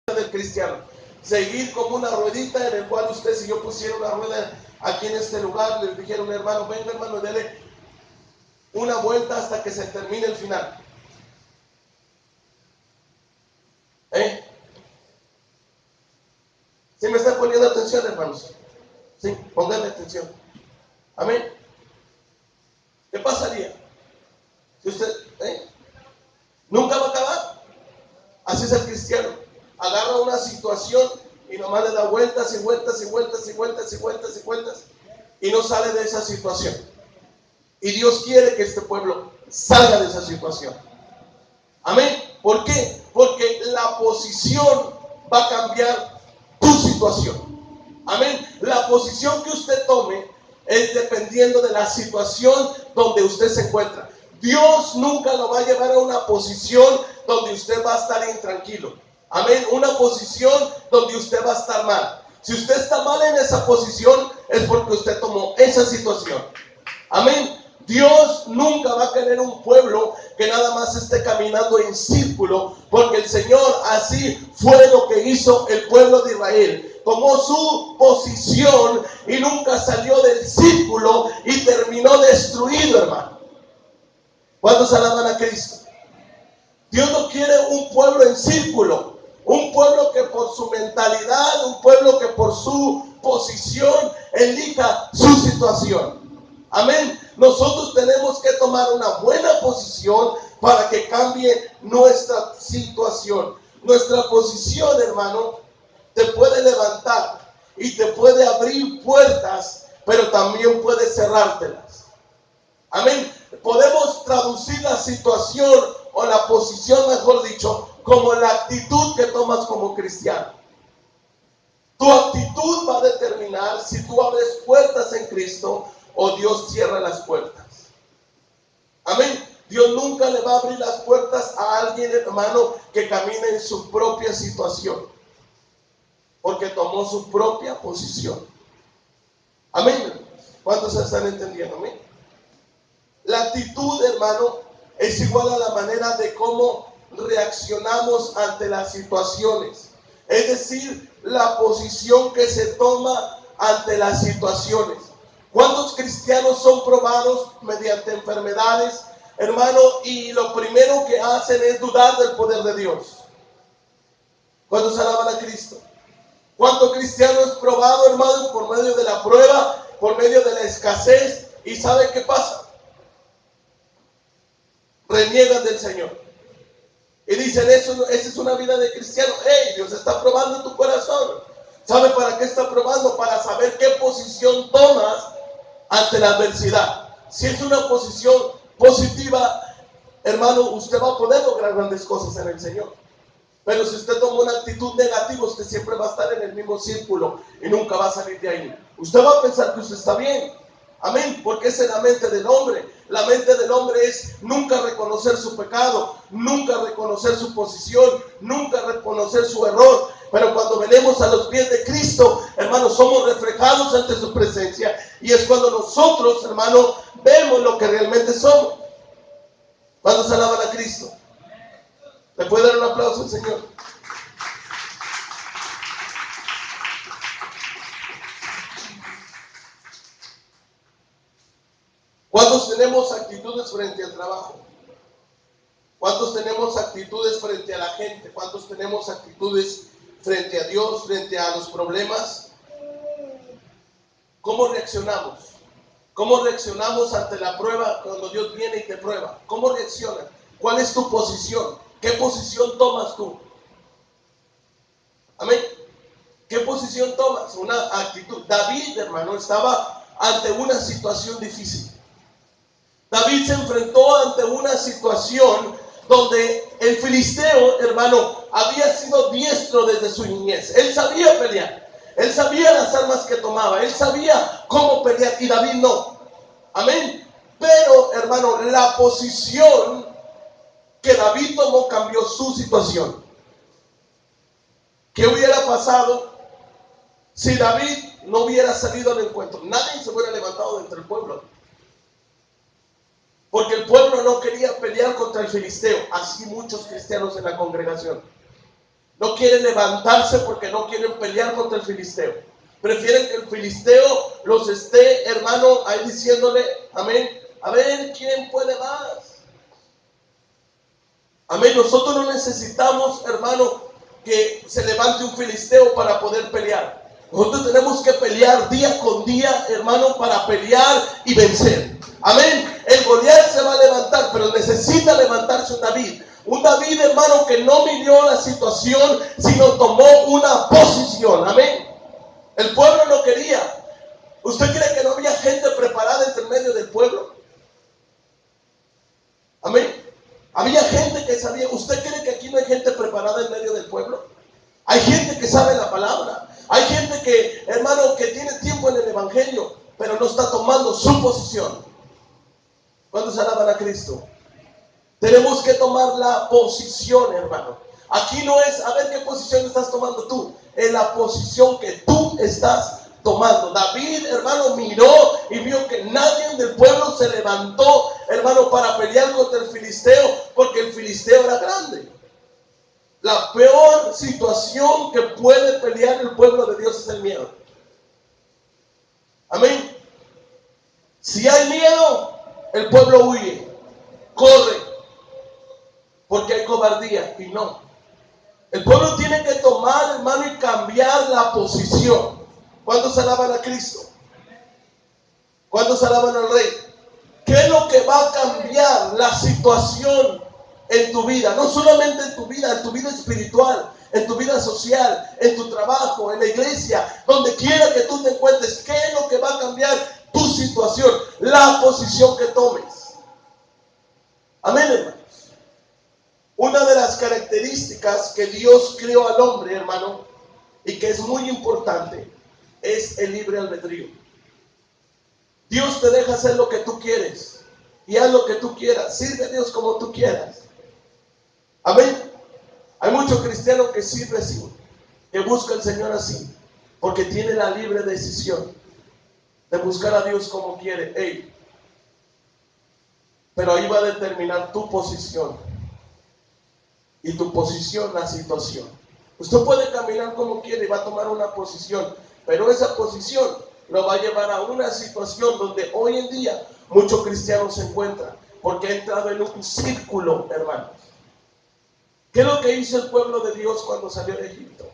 del cristiano. Seguir como una ruedita en el cual usted, si yo pusiera una rueda aquí en este lugar, le dijera a un hermano, venga hermano, dele una vuelta hasta que se termine el final. ¿Sí me están poniendo atención, hermanos? Sí, pónganle atención. Amén. ¿Qué pasaría? Si usted, nunca va a acabar. Así es el cristiano. Agarra una situación y nomás le da vueltas y vueltas y vueltas y vueltas y vueltas y vueltas y no sale de esa situación. Y Dios quiere que este pueblo salga de esa situación. Amén. ¿Por qué? Porque la posición va a cambiar tu situación. Amén. La posición que usted tome es dependiendo de la situación donde usted se encuentra. Dios nunca lo va a llevar a una posición donde usted va a estar intranquilo. Amén. Una posición donde usted va a estar mal. Si usted está mal en esa posición, es porque usted tomó esa situación. Amén. Dios nunca va a querer un pueblo que nada más esté caminando en círculo, porque el Señor así fue lo que hizo el pueblo de Israel. Tomó su posición y nunca salió del círculo y terminó destruido, hermano. ¿Cuántos alaban a Cristo? Dios no quiere un pueblo en círculo, un pueblo que por su mentalidad, un pueblo que por su posición elija su situación. Amén. Nosotros tenemos que tomar una buena posición para que cambie nuestra situación. Nuestra posición, hermano, te puede levantar y te puede abrir puertas, pero también puede cerrártelas. Amén. Podemos traducir la situación o la posición, mejor dicho, como la actitud que tomas como cristiano. Tu actitud va a determinar si tú abres puertas en Cristo o Dios cierra las puertas. Amén. Dios nunca le va a abrir las puertas a alguien, hermano, que camine en su propia situación, porque tomó su propia posición. Amén. ¿Cuántos se están entendiendo? Amén. La actitud, hermano, es igual a la manera de cómo reaccionamos ante las situaciones. Es decir, la posición que se toma ante las situaciones. ¿Cuántos cristianos son probados mediante enfermedades, hermano? Y lo primero que hacen es dudar del poder de Dios. ¿Cuántos alaban a Cristo? ¿Cuánto cristiano es probado, hermano, por medio de la prueba, por medio de la escasez? ¿Y sabe qué pasa? Reniegan del Señor. Y dicen, esa es una vida de cristiano. Hey, Dios está probando tu corazón. ¿Sabe para qué está probando? Para saber qué posición tomas ante la adversidad. Si es una posición positiva, hermano, usted va a poder lograr grandes cosas en el Señor. Pero si usted toma una actitud negativa, usted siempre va a estar en el mismo círculo y nunca va a salir de ahí. Usted va a pensar que usted está bien. Amén, porque esa es la mente del hombre. La mente del hombre es nunca reconocer su pecado, nunca reconocer su posición, nunca reconocer su error. Pero cuando venimos a los pies de Cristo, hermanos, somos reflejados ante su presencia. Y es cuando nosotros, hermanos, vemos lo que realmente somos. Cuando se alaban a Cristo. ¿Le puede dar un aplauso al Señor? ¿Cuántos tenemos actitudes frente al trabajo? ¿Cuántos tenemos actitudes frente a la gente? ¿Cuántos tenemos actitudes frente a Dios, frente a los problemas? ¿Cómo reaccionamos? ¿Cómo reaccionamos ante la prueba cuando Dios viene y te prueba? ¿Cómo reaccionas? ¿Cuál es tu posición? ¿Qué posición tomas tú? Amén. ¿Qué posición tomas? Una actitud. David, hermano, estaba ante una situación difícil. David se enfrentó ante una situación donde el filisteo, hermano, había sido diestro desde su niñez. Él sabía pelear. Él sabía las armas que tomaba. Él sabía cómo pelear y David no. Amén. Pero, hermano, la posición que David tomó cambió su situación. ¿Qué hubiera pasado si David no hubiera salido al encuentro? Nadie se hubiera levantado de entre el pueblo. Porque el pueblo no quería pelear contra el filisteo. Así muchos cristianos en la congregación. no quieren levantarse porque no quieren pelear contra el filisteo. Prefieren que el filisteo los esté, hermano, ahí diciéndole, amén, a ver quién puede más. Amén, nosotros no necesitamos, hermano, que se levante un filisteo para poder pelear. Nosotros tenemos que pelear día con día, hermano, para pelear y vencer. Amén. El Goliat se va a levantar, pero necesita levantarse un David. Un David, hermano, que no midió la situación, sino tomó una posición. Amén. El pueblo no quería. ¿Usted cree que no había gente preparada entre medio del pueblo? Amén. Había gente que sabía. ¿Usted cree que aquí no hay gente preparada en medio del pueblo? Hay gente que sabe la palabra. Hay gente que, hermano, que tiene tiempo en el evangelio, pero no está tomando su posición. ¿Cuántos alaban a Cristo? Tenemos que tomar la posición, hermano. Aquí no es a ver qué posición estás tomando tú, es la posición que tú estás tomando. David, hermano, miró y vio que nadie del pueblo se levantó, hermano, para pelear contra el filisteo, porque el filisteo era grande. La peor situación que puede pelear el pueblo de Dios es el miedo. Amén. Si hay miedo, el pueblo huye, corre, porque hay cobardía. Y no. El pueblo tiene que tomar, hermano, y cambiar la posición. ¿Cuántos alaban a Cristo? ¿Cuántos alaban al Rey? ¿Qué es lo que va a cambiar la situación en tu vida? No solamente en tu vida espiritual, en tu vida social, en tu trabajo, en la iglesia, donde quiera que tú te encuentres. ¿Qué es lo que va a cambiar tu situación? La posición que tomes. Amén, hermanos. Una de las características que Dios creó al hombre, hermano, y que es muy importante, es el libre albedrío. Dios te deja hacer lo que tú quieres y haz lo que tú quieras. Sirve a Dios como tú quieras. Amén. Hay muchos cristianos que sirven así, que buscan al Señor así, porque tiene la libre decisión de buscar a Dios como quiere. Hey, pero ahí va a determinar tu posición. Y tu posición, la situación. Usted puede caminar como quiere y va a tomar una posición, pero esa posición lo va a llevar a una situación donde hoy en día muchos cristianos se encuentran, porque ha entrado en un círculo, hermanos. ¿Qué es lo que hizo el pueblo de Dios cuando salió de Egipto?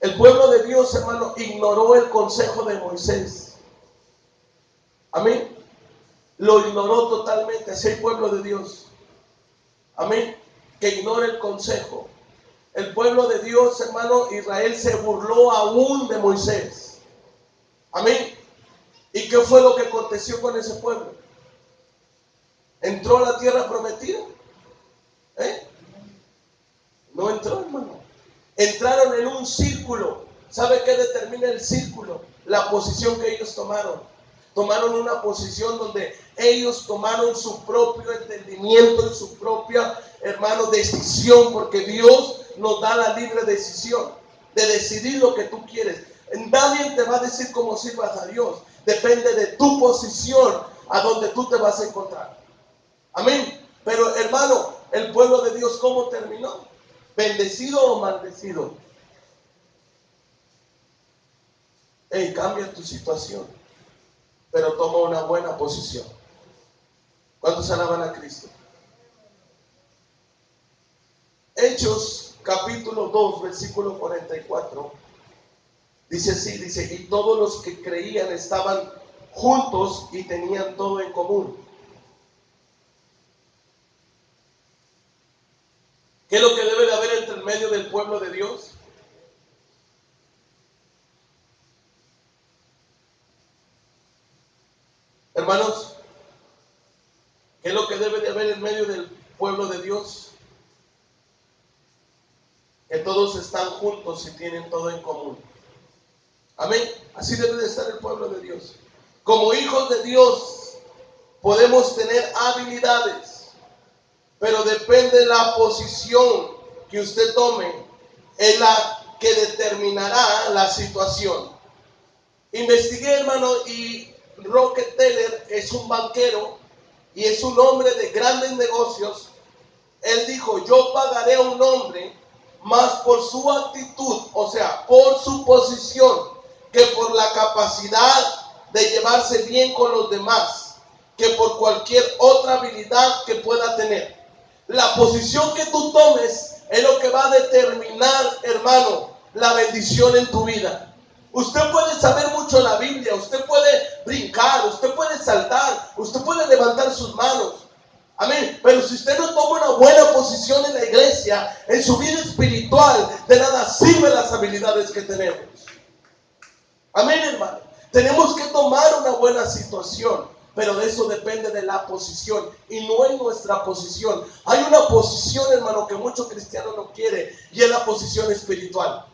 El pueblo de Dios, hermano, ignoró el consejo de Moisés. Amén. Lo ignoró totalmente. Así el pueblo de Dios. Amén. Que ignora el consejo. El pueblo de Dios, hermano, Israel se burló aún de Moisés. Amén. ¿Y qué fue lo que aconteció con ese pueblo? ¿Entró a la tierra prometida? No entró, hermano. Entraron en un círculo. ¿Sabe qué determina el círculo? La posición que ellos tomaron. Tomaron una posición donde ellos tomaron su propio entendimiento y su propia, hermano, decisión, porque Dios nos da la libre decisión de decidir lo que tú quieres. Nadie te va a decir cómo sirvas a Dios. Depende de tu posición a donde tú te vas a encontrar. Amén. Pero, hermano, el pueblo de Dios, ¿cómo terminó? ¿Bendecido o maldecido? Hey, cambia tu situación, pero toma una buena posición. ¿Cuántos alaban a Cristo? Hechos capítulo 2, versículo 44. Dice así, dice, y todos los que creían estaban juntos y tenían todo en común. ¿Qué es lo que debe de haber entre el medio del pueblo de Dios? Hermanos, ¿qué es lo que debe de haber en medio del pueblo de Dios? Que todos están juntos y tienen todo en común. Amén. Así debe de estar el pueblo de Dios. Como hijos de Dios podemos tener habilidades, pero depende de la posición que usted tome, es la que determinará la situación. Investigué, hermano, y Rockefeller es un banquero y es un hombre de grandes negocios, Él dijo, yo pagaré a un hombre más por su actitud, o sea, por su posición, que por la capacidad de llevarse bien con los demás, que por cualquier otra habilidad que pueda tener. La posición que tú tomes es lo que va a determinar, hermano, la bendición en tu vida. Usted puede saber mucho la Biblia, usted puede brincar, usted puede saltar, usted puede levantar sus manos. Amén. Pero si usted no toma una buena posición en la iglesia, en su vida espiritual, de nada sirven las habilidades que tenemos. Amén, hermano. Tenemos que tomar una buena situación, pero de eso depende de la posición y no en nuestra posición. Hay una posición, hermano, que muchos cristianos no quieren, y es la posición espiritual.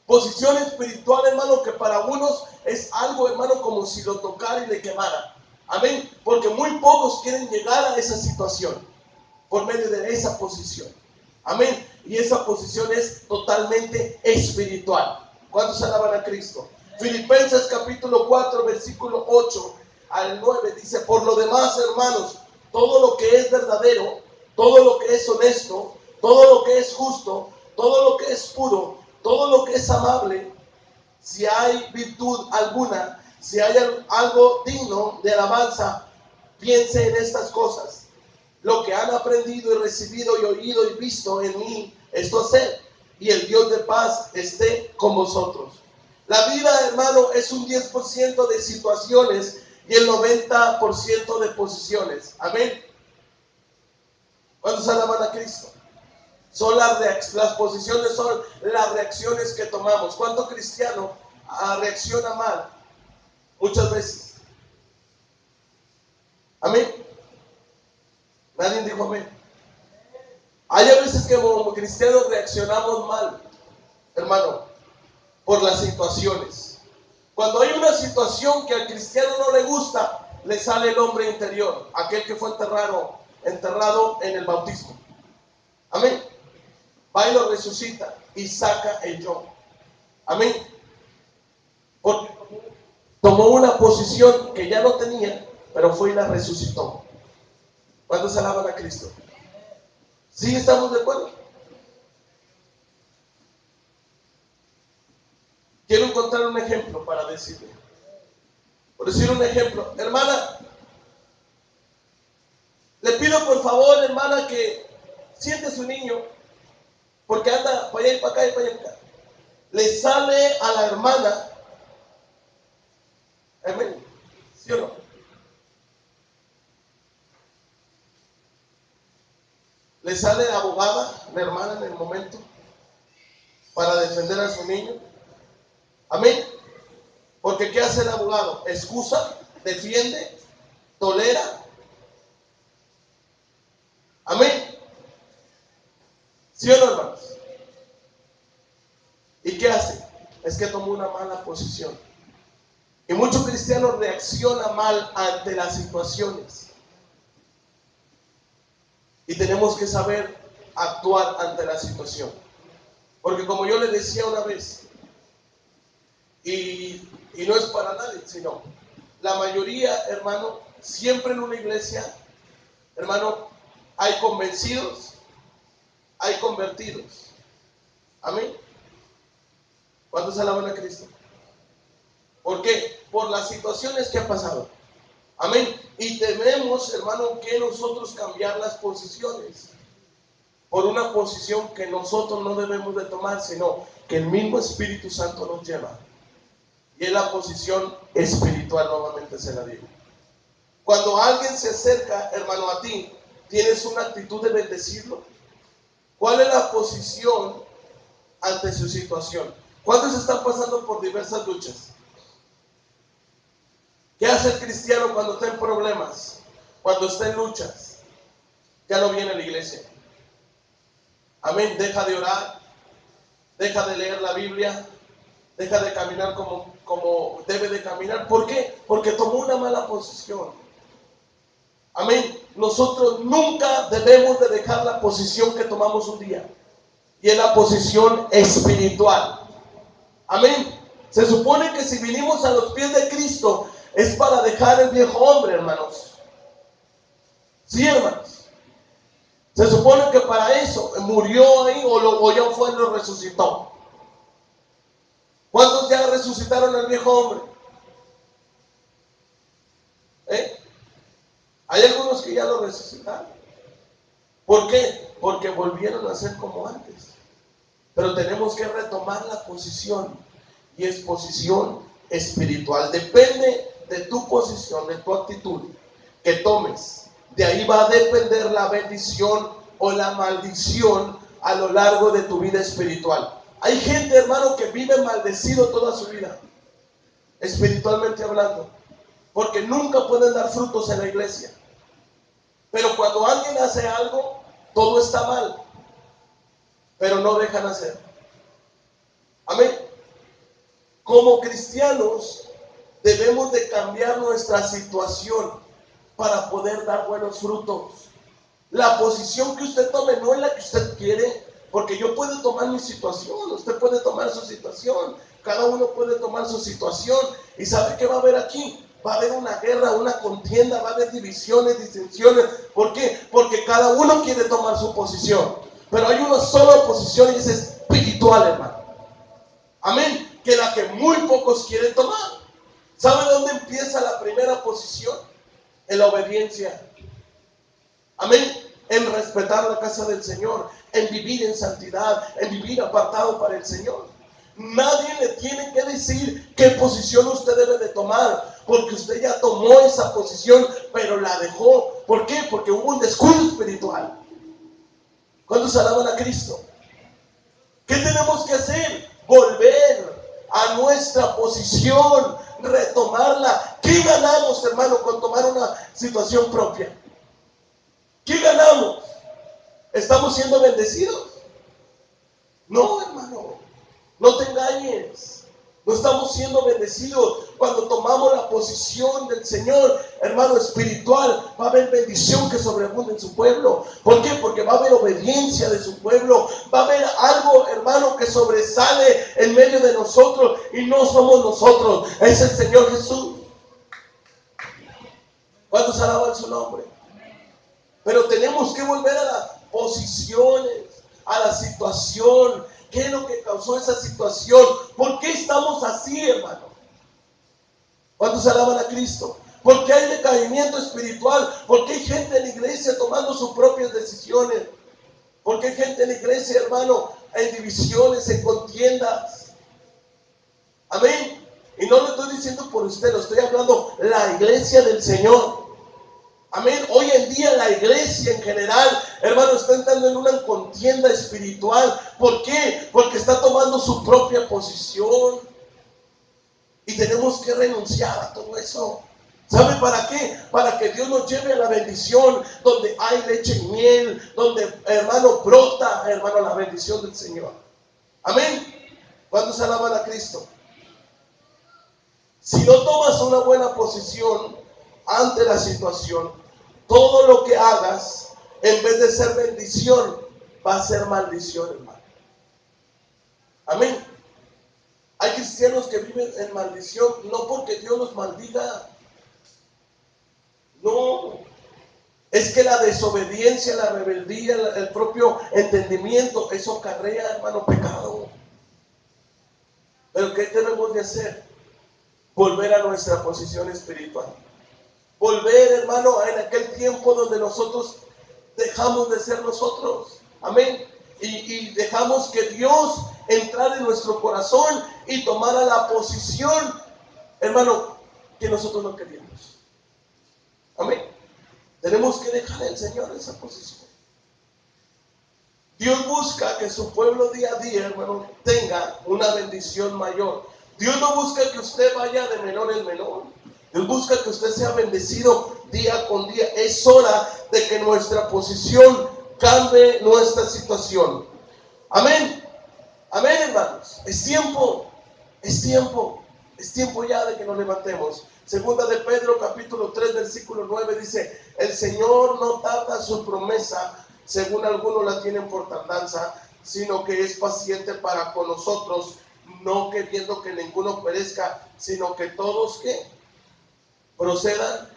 Posición espiritual, hermano, que para unos es algo, hermano, como si lo tocara y le quemara. Amén. Porque muy pocos quieren llegar a esa situación por medio de esa posición. Amén. Y esa posición es totalmente espiritual. ¿Cuántos alaban a Cristo? Filipenses capítulo 4, versículo 8 al 9 dice: por lo demás, hermanos, todo lo que es verdadero, todo lo que es honesto, todo lo que es justo, todo lo que es puro, todo lo que es amable, si hay virtud alguna, si hay algo digno de alabanza, piense en estas cosas. Lo que han aprendido y recibido y oído y visto en mí, esto haced, y el Dios de paz esté con vosotros. La vida, hermano, es un 10% de situaciones y el 90% de posiciones. Amén. ¿Cuántos alaban a Cristo? Son las posiciones, son las reacciones que tomamos. ¿Cuánto cristiano reacciona mal? Muchas veces. Amén. Nadie dijo amén. Hay a veces que como cristianos reaccionamos mal, hermano, por las situaciones. Cuando hay una situación que al cristiano no le gusta, le sale el hombre interior, aquel que fue enterrado en el bautismo. Amén. Va y lo resucita y saca el yo. Amén. Porque tomó una posición que ya no tenía, pero fue y la resucitó. ¿Cuántos alaban a Cristo? ¿Sí estamos de acuerdo? Quiero encontrar un ejemplo para decirle. Por decir un ejemplo, hermana, le pido por favor, hermana, que siente a su niño, porque anda para allá y para acá y para allá. Le sale a la hermana, amén, ¿sí o no? Le sale la abogada, la hermana en el momento, para defender a su niño. Amén. Porque ¿qué hace el abogado? Excusa, defiende, tolera. Amén. ¿Sí o no, hermanos? ¿Y qué hace? Es que tomó una mala posición. Y muchos cristianos reaccionan mal ante las situaciones. Y tenemos que saber actuar ante la situación. Porque como yo le decía una vez, y no es para nadie, sino la mayoría, hermano, siempre en una iglesia, hermano, hay convencidos, hay convertidos. Amén. ¿Cuántos alaban a Cristo? ¿Por qué? Por las situaciones que han pasado. Amén. Y tenemos, hermano, que nosotros cambiar las posiciones por una posición que nosotros no debemos de tomar, sino que el mismo Espíritu Santo nos lleva. Y es la posición espiritual, nuevamente se la digo. Cuando alguien se acerca, hermano, a ti, ¿tienes una actitud de bendecirlo? ¿Cuál es la posición ante su situación? ¿Cuántos están pasando por diversas luchas? ¿Qué hace el cristiano cuando está en problemas? Cuando está en luchas. Ya no viene a la iglesia. Amén. Deja de orar. Deja de leer la Biblia. Deja de caminar como debe de caminar. ¿Por qué? Porque tomó una mala posición. Amén. Nosotros nunca debemos de dejar la posición que tomamos un día. Y es la posición espiritual. Amén. Se supone que si vinimos a los pies de Cristo es para dejar el viejo hombre, hermanos. Sí, hermanos. Se supone que para eso murió ahí o ya fue y lo resucitó. ¿Cuántos ya resucitaron al viejo hombre? Hay algunos que ya lo resucitaron. ¿Por qué? Porque volvieron a ser como antes. Pero tenemos que retomar la posición, y es posición espiritual. Depende de tu posición, de tu actitud que tomes. De ahí va a depender la bendición o la maldición a lo largo de tu vida espiritual. Hay gente, hermano, que vive maldecido toda su vida, espiritualmente hablando, porque nunca pueden dar frutos en la iglesia. Pero cuando alguien hace algo, todo está mal, pero no dejan hacer. Amén. Como cristianos debemos de cambiar nuestra situación para poder dar buenos frutos. La posición que usted tome no es la que usted quiere, porque yo puedo tomar mi situación, usted puede tomar su situación, cada uno puede tomar su situación. ¿Y sabe qué va a haber aquí? Va a haber una guerra, una contienda, va a haber divisiones, disensiones. ¿Por qué? Porque cada uno quiere tomar su posición. Pero hay una sola posición y es espiritual, hermano. Amén. Que la que muy pocos quieren tomar. ¿Sabe dónde empieza la primera posición? En la obediencia. Amén. En respetar la casa del Señor, en vivir en santidad, en vivir apartado para el Señor. Nadie le tiene que decir qué posición usted debe de tomar, porque usted ya tomó esa posición, pero la dejó. ¿Por qué? Porque hubo un descuido espiritual. ¿Cuántos alaban a Cristo? ¿Qué tenemos que hacer? Volver a nuestra posición, retomarla. ¿Qué ganamos, hermano, con tomar una situación propia? ¿Qué ganamos? ¿Estamos siendo bendecidos? No, hermano, no te engañes. No estamos siendo bendecidos. Cuando tomamos la posición del Señor, hermano, espiritual, va a haber bendición que sobreabunde en su pueblo. ¿Por qué? Porque va a haber obediencia de su pueblo. Va a haber algo, hermano, que sobresale en medio de nosotros, y no somos nosotros, es el Señor Jesús. ¿Cuántos alaban su nombre? Pero tenemos que volver a las posiciones, a la situación. ¿Qué es lo que causó esa situación? ¿Por qué estamos así, hermano? ¿Cuántos alaban a Cristo? ¿Por qué hay decaimiento espiritual? ¿Por qué hay gente en la iglesia tomando sus propias decisiones? ¿Por qué hay gente en la iglesia, hermano, en divisiones, en contiendas? Amén. Y no lo estoy diciendo por usted, lo estoy hablando la iglesia del Señor. Amén. Hoy en día la iglesia en general, hermano, está entrando en una contienda espiritual. ¿Por qué? Porque está tomando su propia posición. Y tenemos que renunciar a todo eso. ¿Sabe para qué? Para que Dios nos lleve a la bendición, donde hay leche y miel, donde, hermano, brota, hermano, la bendición del Señor. Amén. ¿Cuántos alaban a Cristo? Si no tomas una buena posición ante la situación, todo lo que hagas, en vez de ser bendición, va a ser maldición, hermano. Amén. Hay cristianos que viven en maldición, no porque Dios los maldiga. No. Es que la desobediencia, la rebeldía, el propio entendimiento, eso acarrea, hermano, pecado. Pero ¿qué debemos de hacer? Volver a nuestra posición espiritual. Volver, hermano, en aquel tiempo donde nosotros dejamos de ser nosotros. Amén. Y dejamos que Dios entrara en nuestro corazón y tomara la posición, hermano, que nosotros no queríamos. Amén. Tenemos que dejar al Señor esa posición. Dios busca que su pueblo día a día, hermano, tenga una bendición mayor. Dios no busca que usted vaya de menor en menor. Dios busca que usted sea bendecido día con día. Es hora de que nuestra posición cambie nuestra situación. Amén. Amén, hermanos. Es tiempo. Es tiempo. Es tiempo ya de que nos levantemos. Segunda de Pedro, capítulo 3, versículo 9, dice: el Señor no tarda su promesa, según algunos la tienen por tardanza, sino que es paciente para con nosotros, no queriendo que ninguno perezca, sino que todos que procedan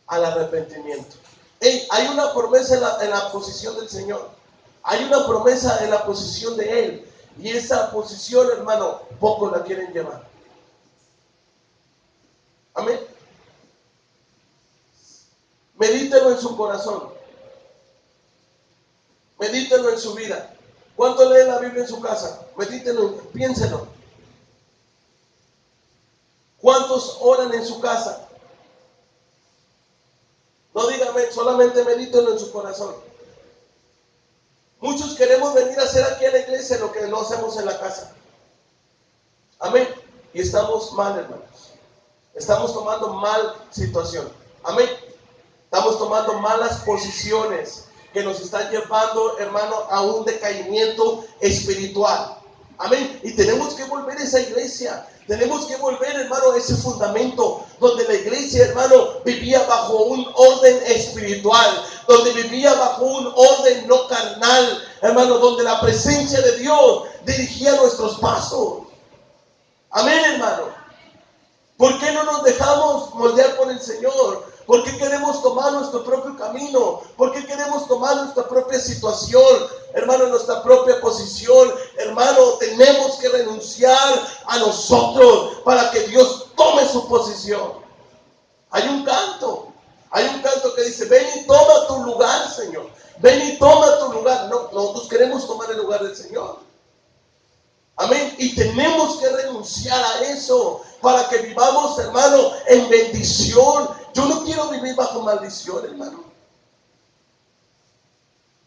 al arrepentimiento. Hey, hay una promesa en la posición del Señor. Hay una promesa en la posición de Él. Y esa posición, hermano, pocos la quieren llevar. Amén. Medítelo en su corazón. Medítelo en su vida. ¿Cuánto lee la Biblia en su casa? Medítelo, piénselo. ¿Cuántos oran en su casa? No dígame, solamente medítelo en su corazón. Muchos queremos venir a hacer aquí a la iglesia lo que no hacemos en la casa. Amén. Y estamos mal, hermanos. Estamos tomando mal situación. Amén. Estamos tomando malas posiciones que nos están llevando, hermano, a un decaimiento espiritual. Amén. Y tenemos que volver a esa iglesia. Tenemos que volver, hermano, a ese fundamento donde la iglesia, hermano, vivía bajo un orden espiritual, donde vivía bajo un orden no carnal, hermano, donde la presencia de Dios dirigía nuestros pasos. Amén, hermano. ¿Por qué no nos dejamos moldear por el Señor? ¿Por qué queremos tomar nuestro propio camino? ¿Por qué queremos tomar nuestra propia situación? Hermano, nuestra propia posición. Hermano, tenemos que renunciar a nosotros para que Dios tome su posición. Hay un canto que dice, ven y toma tu lugar, Señor. Ven y toma tu lugar. No, nosotros queremos tomar el lugar del Señor. Amén. Y tenemos que renunciar a eso para que vivamos, hermano, en bendición. Yo no quiero vivir bajo maldición, hermano.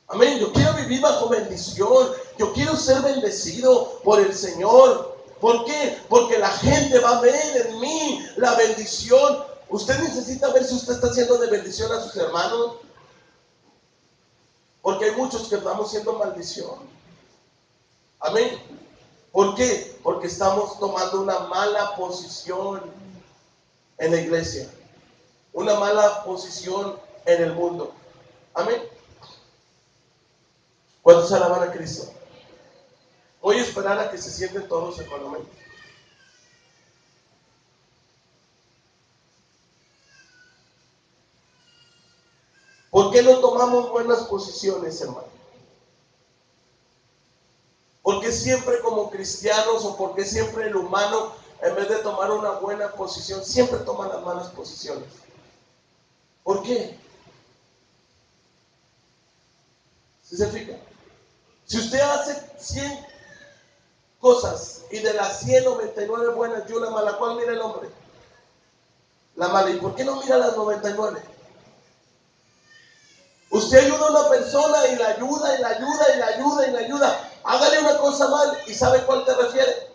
Amén. Yo quiero vivir bajo bendición. Yo quiero ser bendecido por el Señor. ¿Por qué? Porque la gente va a ver en mí la bendición. Usted necesita ver si usted está haciendo de bendición a sus hermanos. Porque hay muchos que estamos siendo maldición. Amén. ¿Por qué? Porque estamos tomando una mala posición en la iglesia, una mala posición en el mundo. Amén. ¿Cuántos alaban a Cristo? Voy a esperar a que se sienten todos en amén. ¿Por qué no tomamos buenas posiciones, hermano? ¿Por qué siempre como cristianos o por qué siempre el humano, en vez de tomar una buena posición, siempre toma las malas posiciones? ¿Por qué? ¿Sí se fija? Si usted hace 100 cosas y de las 199 buenas y una mala, ¿cuál mira el hombre? La mala. ¿Y por qué no mira las 99? Usted ayuda a una persona y la ayuda, y la ayuda, y la ayuda, y la ayuda. Hágale una cosa mal y ¿sabe cuál te refiere?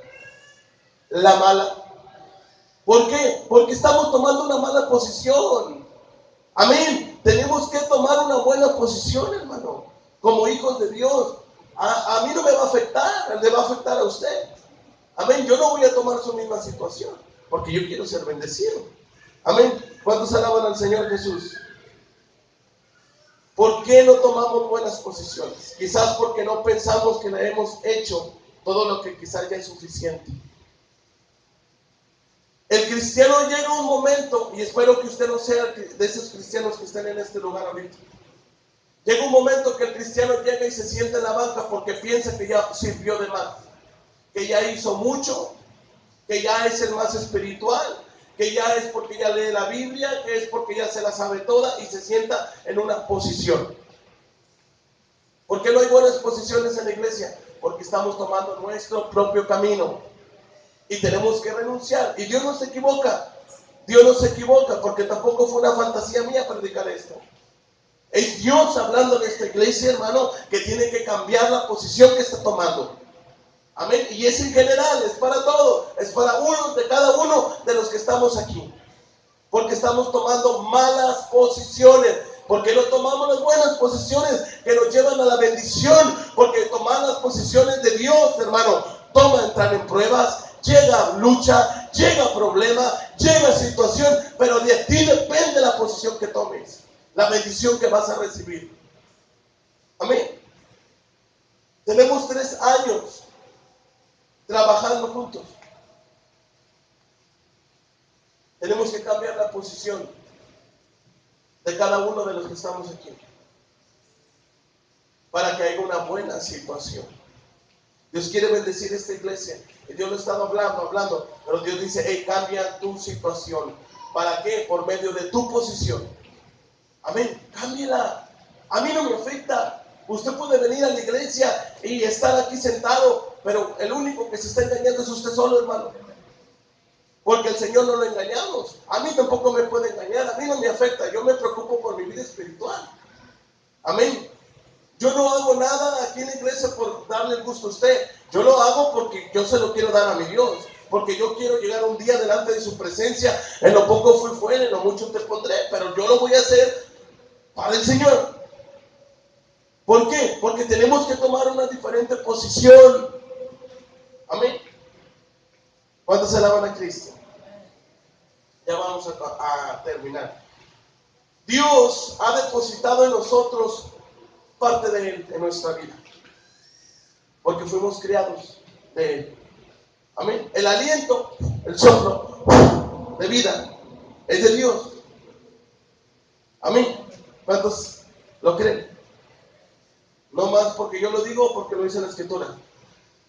La mala. ¿Por qué? Porque estamos tomando una mala posición. Amén. Tenemos que tomar una buena posición, hermano, como hijos de Dios. A mí no me va a afectar, le va a afectar a usted. Amén. Yo no voy a tomar su misma situación, porque yo quiero ser bendecido. Amén. ¿Cuántos alaban al Señor Jesús? ¿Por qué no tomamos buenas posiciones? Quizás porque no pensamos que le hemos hecho todo lo que quizás ya es suficiente. El cristiano llega a un momento, y espero que usted no sea de esos cristianos que están en este lugar ahorita. Llega un momento que el cristiano llega y se sienta en la banca porque piensa que ya sirvió de más, que ya hizo mucho, que ya es el más espiritual, que ya es porque ya lee la Biblia, que es porque ya se la sabe toda y se sienta en una posición. ¿Por qué no hay buenas posiciones en la iglesia? Porque estamos tomando nuestro propio camino y tenemos que renunciar. Y Dios no se equivoca. Dios no se equivoca porque tampoco fue una fantasía mía predicar esto. Es Dios hablando en esta iglesia, hermano, que tiene que cambiar la posición que está tomando. Amén. Y es en general, es para todos, es para uno de cada uno de los que estamos aquí. Porque estamos tomando malas posiciones. Porque no tomamos las buenas posiciones que nos llevan a la bendición. Porque tomar las posiciones de Dios, hermano, toma entrar en pruebas, llega lucha, llega problema, llega situación. Pero de ti depende la posición que tomes, la bendición que vas a recibir. Amén. Tenemos 3 años trabajando juntos. Tenemos que cambiar la posición. de cada uno de los que estamos aquí, para que haya una buena situación. Dios quiere bendecir esta iglesia. Y Dios lo ha estado hablando, pero Dios dice, hey, cambia tu situación. ¿Para qué? Por medio de tu posición. Amén, cámbiala. A mí no me afecta. Usted puede venir a la iglesia y estar aquí sentado, pero el único que se está engañando es usted solo, hermano. Porque el Señor no lo engañamos. A mí tampoco me puede engañar, a mí no me afecta. Yo me preocupo por mi vida espiritual. Amén. Yo no hago nada aquí en la iglesia por darle el gusto a usted. Yo lo hago porque yo se lo quiero dar a mi Dios. Porque yo quiero llegar un día delante de su presencia. En lo poco fui fuera, en lo mucho te pondré. Pero yo lo voy a hacer para el Señor. ¿Por qué? Porque tenemos que tomar una diferente posición. Amén. ¿Cuántos se alaban a Cristo? Ya vamos a terminar. Dios ha depositado en nosotros parte de Él en nuestra vida. Porque fuimos criados de Él. Amén. El aliento, el soplo de vida es de Dios. Amén. ¿Cuántos lo creen? No más porque yo lo digo o porque lo dice la Escritura.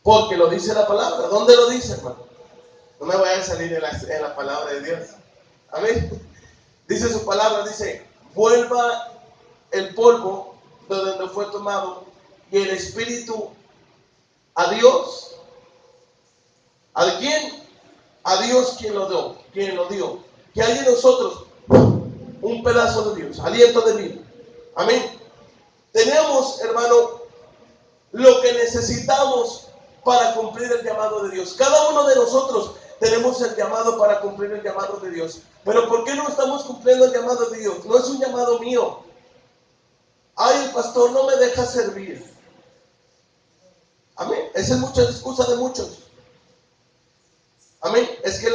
Porque lo dice la palabra. ¿Dónde lo dice, hermano? No me vaya a salir en la palabra de Dios. Amén. Dice su palabra, dice, vuelva el polvo de donde fue tomado y el espíritu a Dios. ¿A quién? A Dios quien lo dio. Que hay en nosotros un pedazo de Dios, aliento de vida. Amén. Tenemos, hermano, lo que necesitamos para cumplir el llamado de Dios. Cada uno de nosotros tenemos el llamado para cumplir el llamado de Dios. Pero ¿por qué no estamos cumpliendo el llamado de Dios? No es un llamado mío. Ay, el pastor no me deja servir. Amén. Esa es mucha excusa de muchos. Amén. Es que